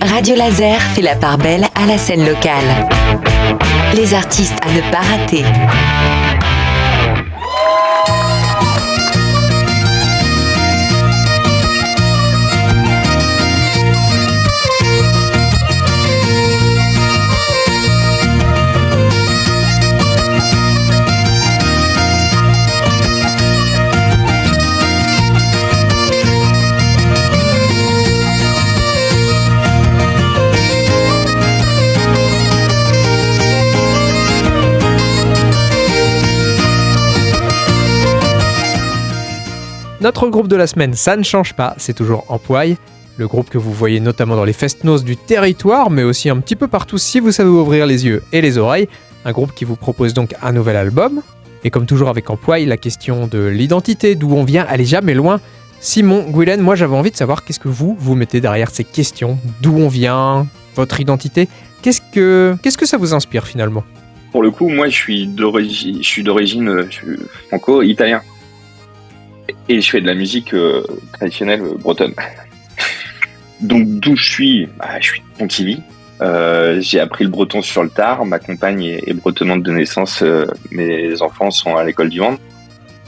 Radio Laser fait la part belle à la scène locale. Les artistes à ne pas rater. Notre groupe de la semaine, ça ne change pas, c'est toujours Ampoy, le groupe que vous voyez notamment dans les fest-noz du territoire, mais aussi un petit peu partout si vous savez ouvrir les yeux et les oreilles. Un groupe qui vous propose donc un nouvel album. Et comme toujours avec Ampoy, la question de l'identité, d'où on vient, elle est jamais loin. Simon, Guylaine, moi j'avais envie de savoir qu'est-ce que vous mettez derrière ces questions, d'où on vient, votre identité. Qu'est-ce que ça vous inspire finalement ? Pour le coup, moi je suis d'origine franco-italien. Et je fais de la musique traditionnelle bretonne. Donc d'où je suis de Pontivy. J'ai appris le breton sur le tard. Ma compagne est bretonnante de naissance. Mes enfants sont à l'école du Mans.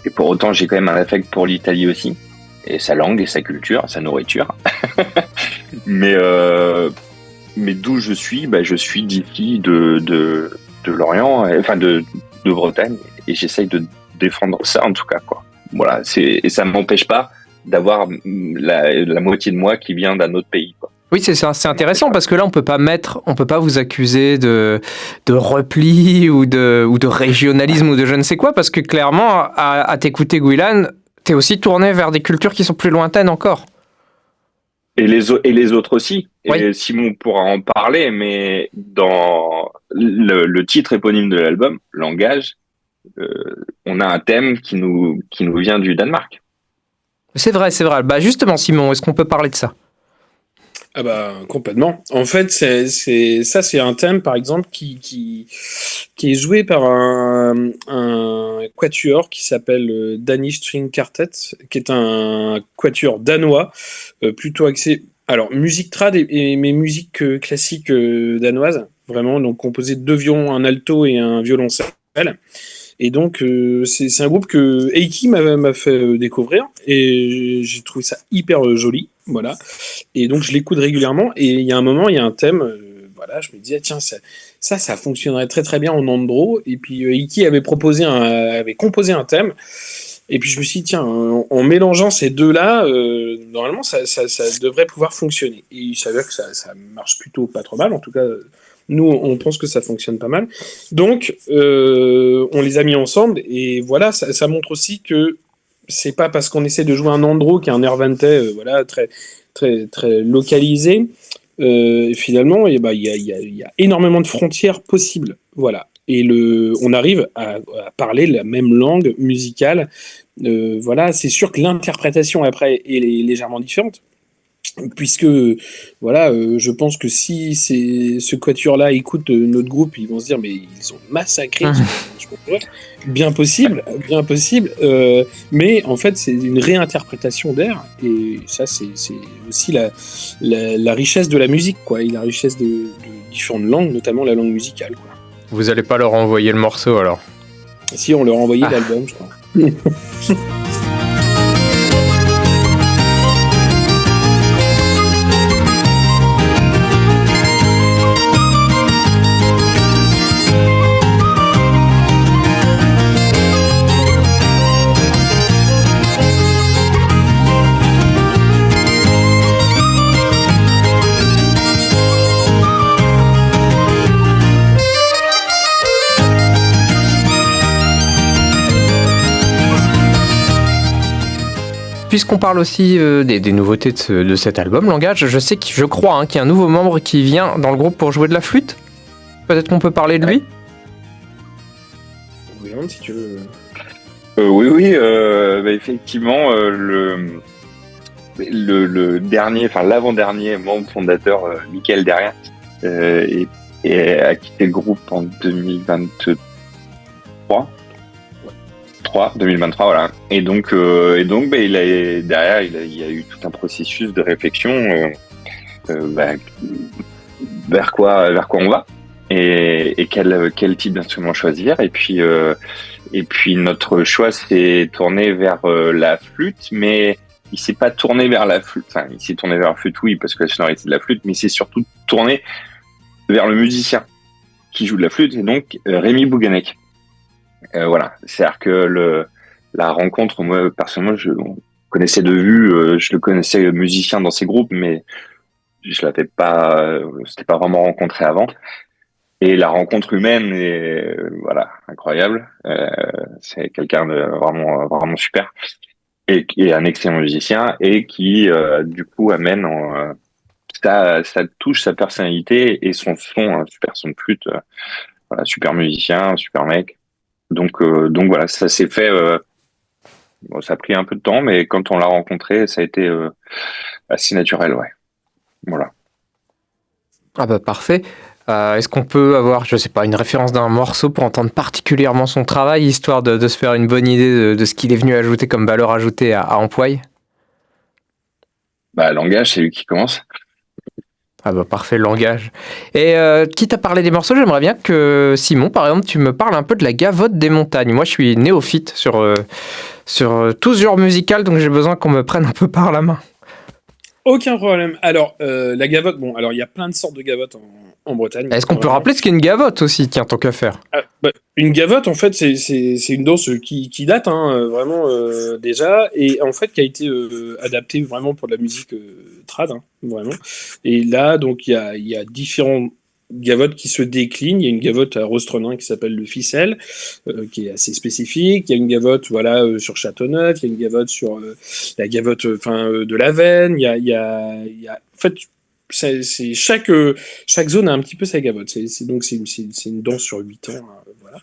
Et pour autant, j'ai quand même un affect pour l'Italie aussi. Et sa langue, et sa culture, sa nourriture. mais d'où je suis d'ici, de l'Orient, enfin de Bretagne. Et j'essaye de défendre ça en tout cas, quoi. Voilà, et ça ne m'empêche pas d'avoir la moitié de moi qui vient d'un autre pays, quoi. Oui, c'est ça, c'est intéressant parce que là, on peut pas vous accuser de repli ou de régionalisme ou de je ne sais quoi, parce que clairement, à t'écouter, Guylaine, t'es aussi tourné vers des cultures qui sont plus lointaines encore. Et les autres aussi. Oui. Et Simon pourra en parler, mais dans le titre éponyme de l'album, Langage, on a un thème qui nous vient du Danemark. C'est vrai. Bah justement, Simon, est-ce qu'on peut parler de ça ? Ah bah complètement. En fait, c'est un thème par exemple qui est joué par un quatuor qui s'appelle Danish String Quartet, qui est un quatuor danois plutôt axé musique trad mais musique classique danoise, vraiment, donc composé de 2 violons, un alto et un violoncelle. Et donc, c'est un groupe que Eiki m'a fait découvrir et j'ai trouvé ça hyper joli, voilà. Et donc, je l'écoute régulièrement et il y a un moment, il y a un thème, je me disais, tiens, ça fonctionnerait très très bien en andro. Et puis, Eiki avait composé un thème. Et puis, je me suis dit, tiens, en mélangeant ces deux-là, normalement, ça devrait pouvoir fonctionner. Et il s'avère que ça marche plutôt pas trop mal, en tout cas. Nous, on pense que ça fonctionne pas mal. Donc, on les a mis ensemble. Et voilà, ça montre aussi que c'est pas parce qu'on essaie de jouer un andro qui est un Hervente très, très, très localisé. Finalement, il y a énormément de frontières possibles. Voilà. Et on arrive à parler la même langue musicale. C'est sûr que l'interprétation, après, est légèrement différente. Puisque je pense que si ce quatuor-là écoute notre groupe, ils vont se dire mais ils ont massacré bien possible, mais en fait c'est une réinterprétation d'air et ça c'est aussi la richesse de la musique, quoi, et la richesse de différentes langues, notamment la langue musicale, quoi. Vous allez pas leur envoyer le morceau alors ? Si, on leur a envoyé l'album, je crois. Puisqu'on parle aussi des nouveautés de cet album, Langage, je crois qu'il y a un nouveau membre qui vient dans le groupe pour jouer de la flûte. Peut-être qu'on peut parler de lui ? Oui, si tu veux. Oui, effectivement, le dernier, enfin l'avant-dernier membre fondateur, Michael Derrien, a quitté le groupe en 2023. 2023, voilà. Et donc, derrière, il y a eu tout un processus de réflexion vers quoi on va et quel type d'instrument choisir. Et puis notre choix s'est tourné vers la flûte, mais il s'est pas tourné vers la flûte. Enfin, il s'est tourné vers la flûte, oui, parce que la sonorité de la flûte, mais il s'est surtout tourné vers le musicien qui joue de la flûte, et donc Rémi Bouganek. Voilà, c'est-à-dire que la rencontre, moi personnellement, je connaissais de vue, je le connaissais musicien dans ses groupes, mais je l'avais pas, c'était pas vraiment rencontré avant. Et la rencontre humaine est voilà incroyable. C'est quelqu'un de vraiment vraiment super et un excellent musicien et qui du coup amène ça touche sa personnalité et son son, un super son de flûte, voilà, super musicien, super mec. Donc voilà, ça s'est fait. Bon, ça a pris un peu de temps, mais quand on l'a rencontré, ça a été assez naturel, ouais. Voilà. Ah bah parfait. Est-ce qu'on peut avoir, je sais pas, une référence d'un morceau pour entendre particulièrement son travail, histoire de se faire une bonne idée de ce qu'il est venu ajouter comme valeur ajoutée à Ampoy? Bah, langage, c'est lui qui commence. Ah bah parfait, le langage. Et quitte à parler des morceaux, j'aimerais bien que Simon, par exemple, tu me parles un peu de la gavotte des montagnes. Moi, je suis néophyte sur tout ce genre musical, donc j'ai besoin qu'on me prenne un peu par la main. Aucun problème. Alors, la gavotte, bon, alors il y a plein de sortes de gavottes en Bretagne. Est-ce qu'on peut rappeler ce qu'est une gavotte aussi, tiens, tant qu'à faire? Une gavotte, en fait, c'est une danse qui date, vraiment, déjà, et en fait, qui a été adaptée vraiment pour de la musique trad, vraiment. Et là, donc, il y a différents gavottes qui se déclinent. Il y a une gavotte à Rostronin qui s'appelle le Ficelle, qui est assez spécifique. Il y a une gavotte, voilà, sur Châteauneuf. Il y a une gavotte sur la gavotte, de la Veine. Il y a, en fait, c'est chaque zone a un petit peu sa gavotte. Donc c'est une danse sur 8 ans, voilà.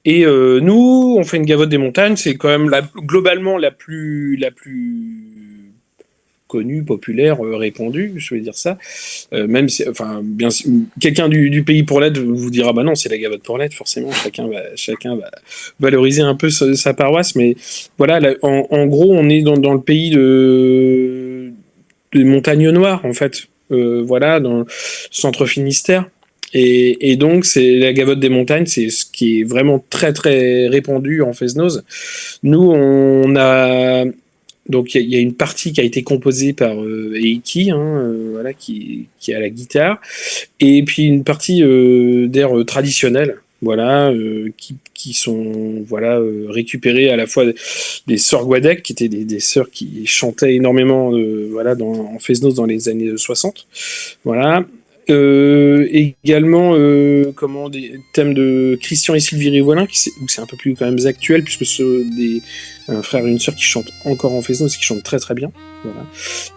Et nous, on fait une gavotte des montagnes. C'est quand même globalement la plus connue, populaire, répandue, je vais dire ça. Même si, enfin, bien, quelqu'un du pays Pourlette vous dira, bah non, c'est la gavotte Pourlette, forcément, chacun va valoriser un peu sa paroisse, mais voilà, en gros, on est dans le pays de Montagnes Noires, en fait. Voilà, dans le centre Finistère. Et donc, c'est la gavotte des montagnes, c'est ce qui est vraiment très, très répandu en Fesnoz. Nous, on a... Donc, il y a une partie qui a été composée par Eiki, voilà, qui est à la guitare, et puis une partie d'air traditionnel, voilà, qui sont voilà récupérées à la fois des sœurs Guadec, qui étaient des sœurs qui chantaient énormément voilà, en Fesnoz dans les années 60, voilà. Également des thèmes de Christian et Sylvie Rivolin, où c'est un peu plus quand même actuel, puisque c'est un frère et une sœur qui chantent encore en Fesnoz, qui chantent très très bien, voilà.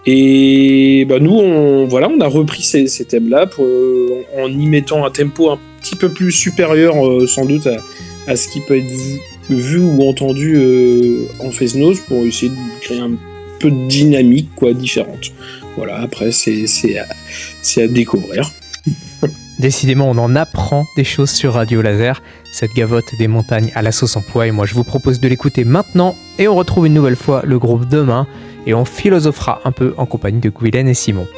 Et bah, nous on a repris ces thèmes-là en y mettant un tempo un petit peu plus supérieur sans doute à ce qui peut être vu ou entendu en Fesnoz, pour essayer de créer un peu de dynamique différente. Voilà, après c'est à découvrir. Décidément, on en apprend des choses sur Radio Laser, cette gavotte des montagnes à la sauce en pois, et moi je vous propose de l'écouter maintenant, et on retrouve une nouvelle fois le groupe demain, et on philosophera un peu en compagnie de Guylaine et Simon.